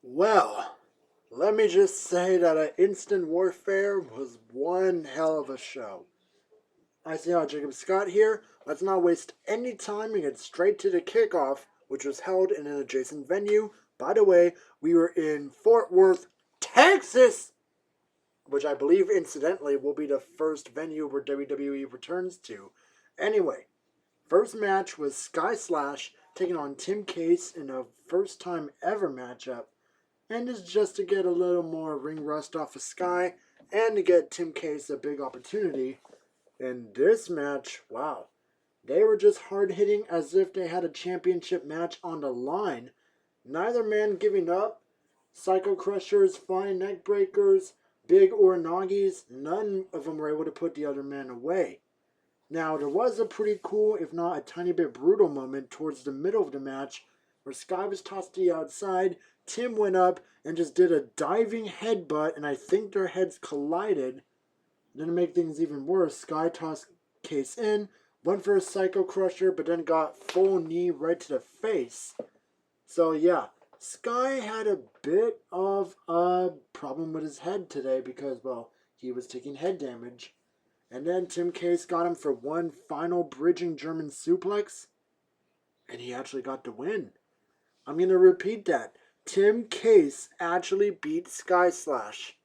Well, let me just say that Instant Warfare was one hell of a show. I see how Jacob Scott here. Let's not waste any time and get straight to the kickoff, which was held in an adjacent venue. By the way, we were in Fort Worth, Texas, which I believe incidentally will be the first venue where WWE returns to. Anyway, first match was Sky Slash taking on Tim Case in a first time ever matchup. And it's just to get a little more ring rust off of Sky and to get Tim Case a big opportunity. In this match, wow, they were just hard hitting as if they had a championship match on the line. Neither man giving up. Psycho Crushers, flying neck breakers, big Uranagis, none of them were able to put the other man away. Now, there was a pretty cool, if not a tiny bit brutal moment towards the middle of the match where Sky was tossed to the outside, Tim went up and just did a diving headbutt, and I think their heads collided. Then to make things even worse, Sky tossed Case in, went for a Psycho Crusher, but then got full knee right to the face. So yeah, Sky had a bit of a problem with his head today because, well, he was taking head damage. And then Tim Case got him for one final bridging German suplex, and he actually got the win. I'm going to repeat that. Tim Case actually beat Sky Slash.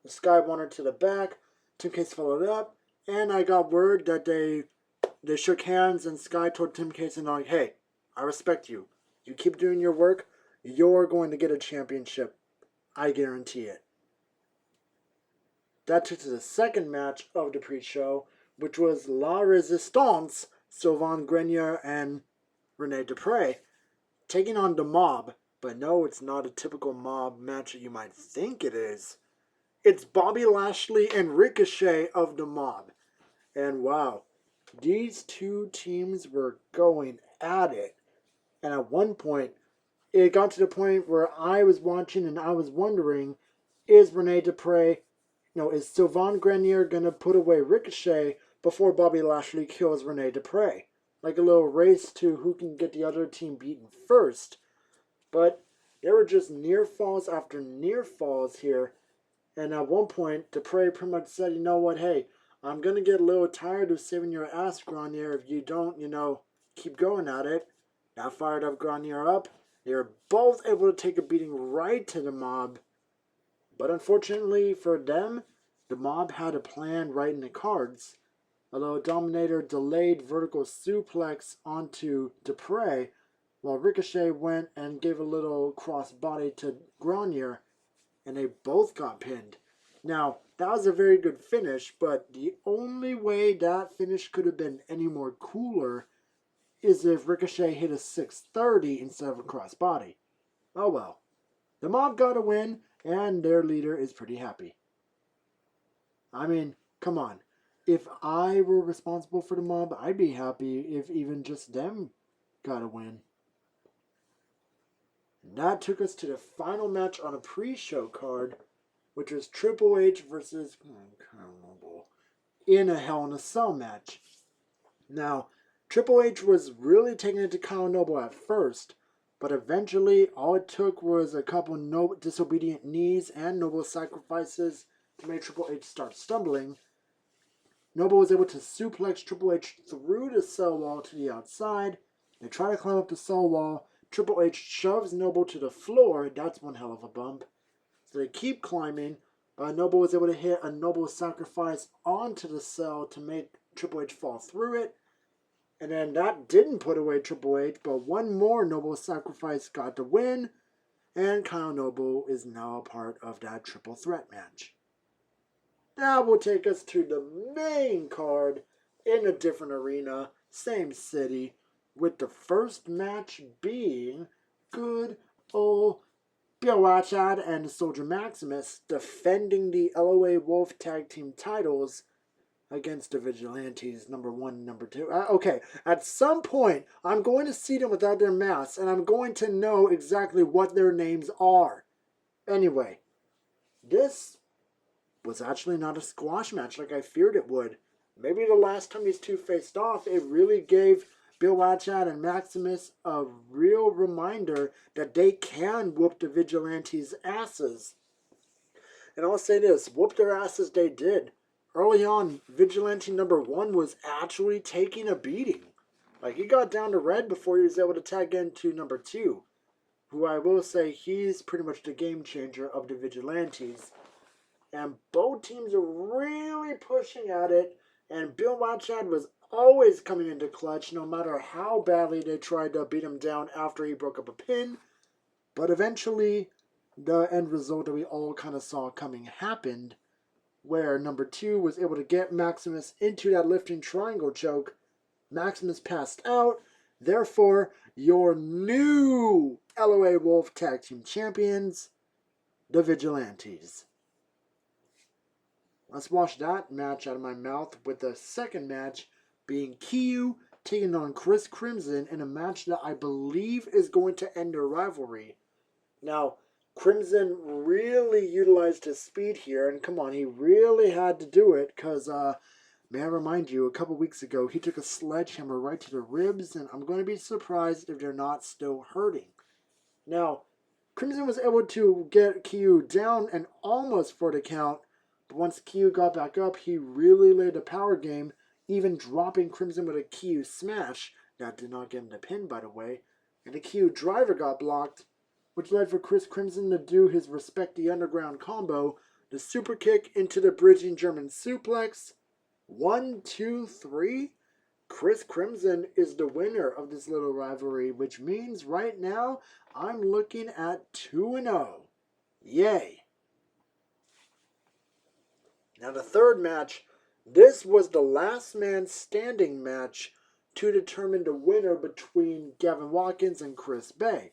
The Sky won her to the back. Tim Case followed up, and I got word that they shook hands, and Sky told Tim Case, and like, hey, I respect you. You keep doing your work, you're going to get a championship. I guarantee it. That took to the second match of the pre-show, which was La Resistance, Sylvain Grenier and Rene Dupré, taking on the Mob. But no, it's not a typical Mob match that you might think it is. It's Bobby Lashley and Ricochet of the Mob. And wow, these two teams were going at it. And at one point, it got to the point where I was watching and I was wondering, is Rene Dupré, is Sylvain Grenier going to put away Ricochet before Bobby Lashley kills Rene Dupré? Like a little race to who can get the other team beaten first. But there were just near falls after near falls here. And at one point, Dupré pretty much said, you know what, hey, I'm going to get a little tired of saving your ass, Grenier, if you don't, keep going at it. That fired up Grenier up. They were both able to take a beating right to the Mob. But unfortunately for them, the Mob had a plan right in the cards. Although Dominator delayed vertical suplex onto Dupré, while Ricochet went and gave a little crossbody to Grenier, and they both got pinned. Now, that was a very good finish, but the only way that finish could have been any more cooler is if Ricochet hit a 630 instead of a crossbody. Oh well. The Mob got a win, and their leader is pretty happy. I mean, come on. If I were responsible for the Mob, I'd be happy if even just them got a win. And that took us to the final match on a pre-show card, which was Triple H versus Carnival in a Hell in a Cell match. Now, Triple H was really taking it to Kyle Noble at first, but eventually all it took was a couple disobedient knees and Noble sacrifices to make Triple H start stumbling. Noble was able to suplex Triple H through the cell wall to the outside. They try to climb up the cell wall. Triple H shoves Noble to the floor. That's one hell of a bump. So they keep climbing. Noble was able to hit a Noble sacrifice onto the cell to make Triple H fall through it. And then that didn't put away Triple H, but one more Noble sacrifice got the win. And Kyle Noble is now a part of that triple threat match. That will take us to the main card in a different arena, same city, with the first match being good old Bill Watchad and Soldier Maximus defending the LOA Wolf Tag Team titles against the Vigilantes, number 1 and number 2. Okay, at some point, I'm going to see them without their masks, and I'm going to know exactly what their names are. Anyway, this was actually not a squash match like I feared it would. Maybe the last time these two faced off, it really gave Bill Watchad and Maximus a real reminder that they can whoop the Vigilantes' asses. And I'll say this, whoop their asses they did. Early on, Vigilante number 1 was actually taking a beating. Like, he got down to red before he was able to tag into number 2. Who I will say, he's pretty much the game changer of the Vigilantes. And both teams are really pushing at it. And Bill Watchad was always coming into clutch, no matter how badly they tried to beat him down after he broke up a pin. But eventually, the end result that we all kind of saw coming happened, where number 2 was able to get Maximus into that lifting triangle choke. Maximus passed out. Therefore, your new LOA Wolf Tag Team Champions, the Vigilantes. Let's wash that match out of my mouth with the second match being Kiyu taking on Chris Crimson in a match that I believe is going to end their rivalry. Now, Crimson really utilized his speed here, and come on, he really had to do it, because, may I remind you, a couple weeks ago, he took a sledgehammer right to the ribs, and I'm going to be surprised if they're not still hurting. Now, Crimson was able to get Kiyu down and almost for the count, but once Kiyu got back up, he really laid a power game, even dropping Crimson with a Kiyu smash. That did not get him the pin, by the way, and the Kiyu driver got blocked, which led for Chris Crimson to do his Respect the Underground combo, the super kick into the bridging German suplex. 1, 2, 3. Chris Crimson is the winner of this little rivalry, which means right now I'm looking at 2-0. Yay. Now the third match, this was the last man standing match to determine the winner between Gavin Watkins and Chris Bay.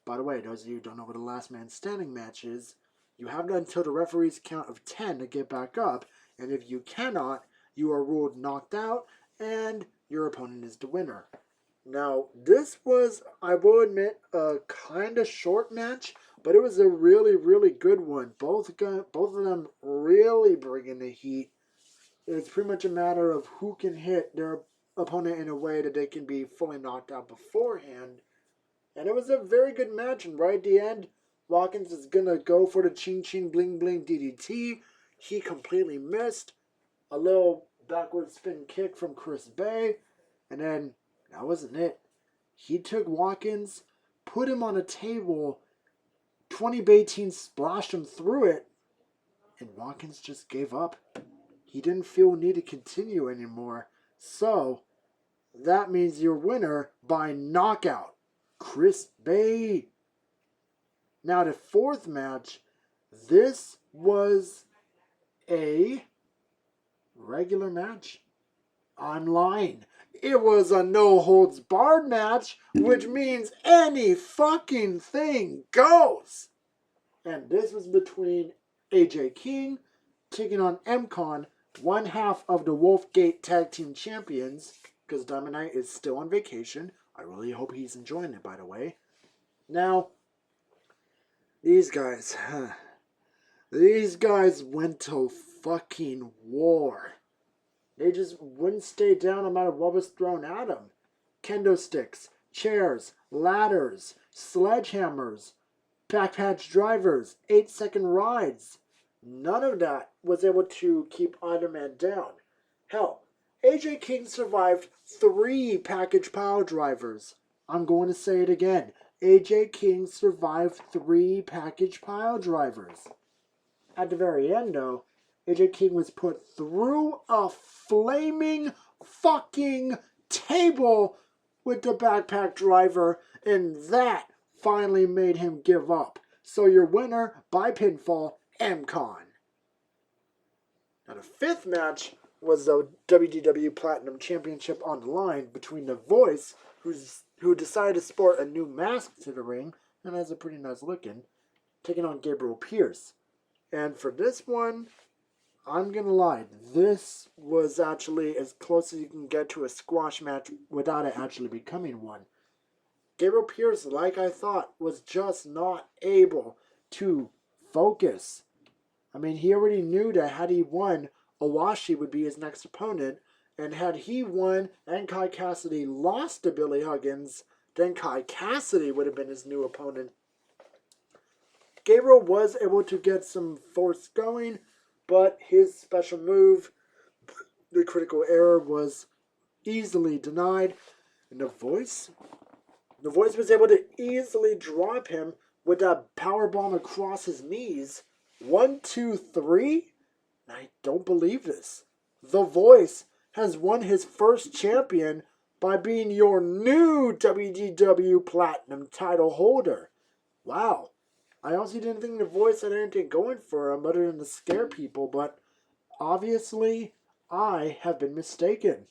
By the way, those of you who don't know what a last man standing match is, you have until the referee's count of 10 to get back up, and if you cannot, you are ruled knocked out, and your opponent is the winner. Now, this was, I will admit, a kind of short match, but it was a really, really good one. Both of them really bringing the heat. It's pretty much a matter of who can hit their opponent in a way that they can be fully knocked out beforehand. And it was a very good match, and right at the end, Watkins is going to go for the Ching Ching Bling Bling DDT. He completely missed. A little backward spin kick from Chris Bay, and then that wasn't it. He took Watkins, put him on a table, 20-18 splashed him through it, and Watkins just gave up. He didn't feel need to continue anymore. So, that means your winner by knockout, Chris Bay. Now the fourth match, this was a regular match online. It was a no-holds-barred match, which means any fucking thing goes. And this was between AJ King taking on MCon, one half of the Wolfgate Tag Team Champions, because Diamond Knight is still on vacation. I really hope he's enjoying it, by the way. Now, these guys went to fucking war. They just wouldn't stay down no matter what was thrown at them. Kendo sticks, chairs, ladders, sledgehammers, backpatch drivers, 8-second rides. None of that was able to keep either man down. Hell, AJ King survived 3 package pile drivers. I'm going to say it again. AJ King survived 3 package pile drivers. At the very end, though, AJ King was put through a flaming fucking table with the backpack driver, and that finally made him give up. So your winner by pinfall, MCon. Now the fifth match was the WDW Platinum Championship on the line between The Voice, who decided to sport a new mask to the ring, and has a pretty nice looking, taking on Gabriel Pierce. And for this one, I'm gonna lie, this was actually as close as you can get to a squash match without it actually becoming one. Gabriel Pierce, like I thought, was just not able to focus. I mean, he already knew that had he won, Owashi would be his next opponent, And had he won and Kai Cassidy lost to Billy Huggins, then Kai Cassidy would have been his new opponent. Gabriel was able to get some force going, but his special move, the critical error, was easily denied. And the voice was able to easily drop him with that powerbomb across his knees. 1, 2, 3? I don't believe this. The Voice has won his first champion by being your new WKW Platinum title holder. Wow. I honestly didn't think The Voice had anything going for him other than to scare people, but obviously I have been mistaken.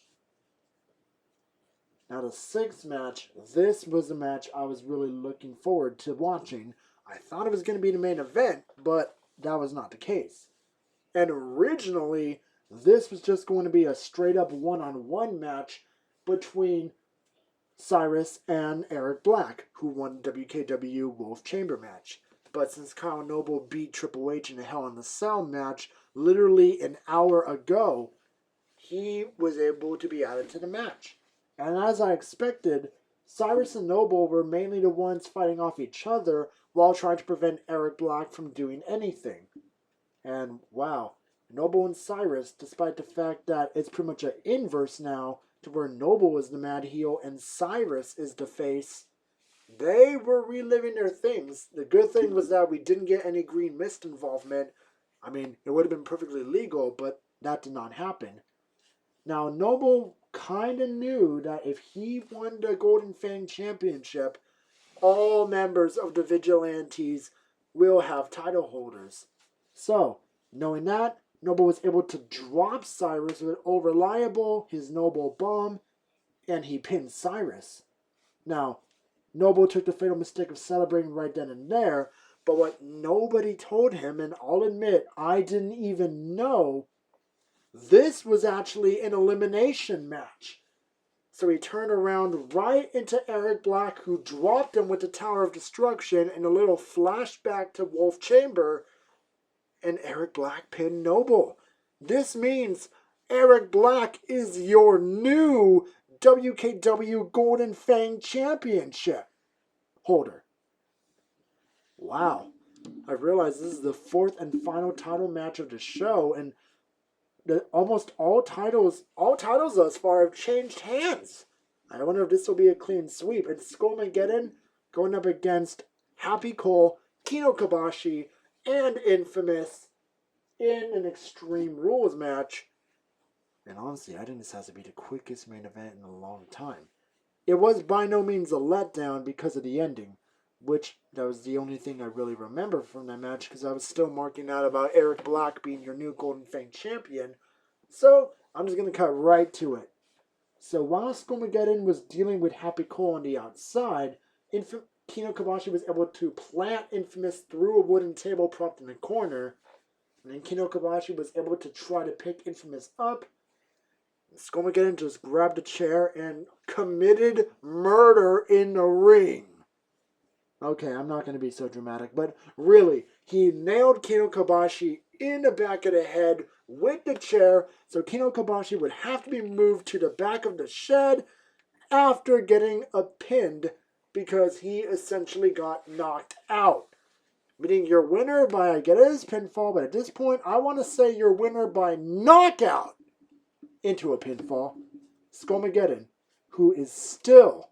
Now the sixth match, this was the match I was really looking forward to watching. I thought it was going to be the main event, but that was not the case. And originally, this was just going to be a straight-up one-on-one match between Cyrus and Eric Black, who won the WKW Wolf Chamber match. But since Kyle Noble beat Triple H in a Hell in a Cell match literally an hour ago, he was able to be added to the match. And as I expected, Cyrus and Noble were mainly the ones fighting off each other while trying to prevent Eric Black from doing anything. And wow, Noble and Cyrus, despite the fact that it's pretty much an inverse now to where Noble is the mad heel and Cyrus is the face, they were reliving their things. The good thing was that we didn't get any Green Mist involvement. I mean, it would have been perfectly legal, but that did not happen. Now, Noble kind of knew that if he won the Golden Fang Championship, all members of the Vigilantes will have title holders. So, knowing that, Noble was able to drop Cyrus with Over-Liable, his Noble Bomb, and he pinned Cyrus. Now, Noble took the fatal mistake of celebrating right then and there, but what nobody told him, and I'll admit I didn't even know, this was actually an elimination match. So he turned around right into Eric Black, who dropped him with the Tower of Destruction in a little flashback to Wolf Chamber, and Eric Black pinned Noble. This means Eric Black is your new WKW Golden Fang Championship holder. Wow. I realize this is the fourth and final title match of the show, and almost all titles thus far have changed hands. I wonder if this will be a clean sweep. It's Skullmageddon going up against Happy Cole, Kino Kobashi, and Infamous in an Extreme Rules match. And honestly, I think this has to be the quickest main event in a long time. It was by no means a letdown because of the ending, which that was the only thing I really remember from that match because I was still marking out about Eric Black being your new Golden Fang champion. So I'm just going to cut right to it. So while Skullmageddon was dealing with Happy Cole on the outside, Kino Kobashi was able to plant Infamous through a wooden table propped in the corner. And then Kino Kobashi was able to try to pick Infamous up. Skullmageddon just grabbed a chair and committed murder in the ring. Okay, I'm not going to be so dramatic, but really, he nailed Kino Kobashi in the back of the head with the chair, so Kino Kobashi would have to be moved to the back of the shed after getting pinned because he essentially got knocked out. Meaning your winner by, I get it as pinfall, but at this point, I want to say your winner by knockout into a pinfall, Skullmageddon, who is still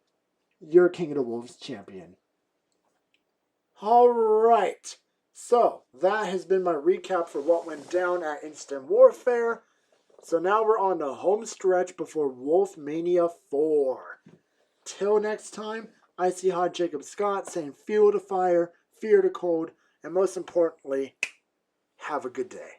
your King of the Wolves champion. Alright, so that has been my recap for what went down at Instant Warfare. So now we're on the home stretch before Wolfmania 4. Till next time, I see Hot Jacob Scott saying fuel to fire, fear to cold, and most importantly, have a good day.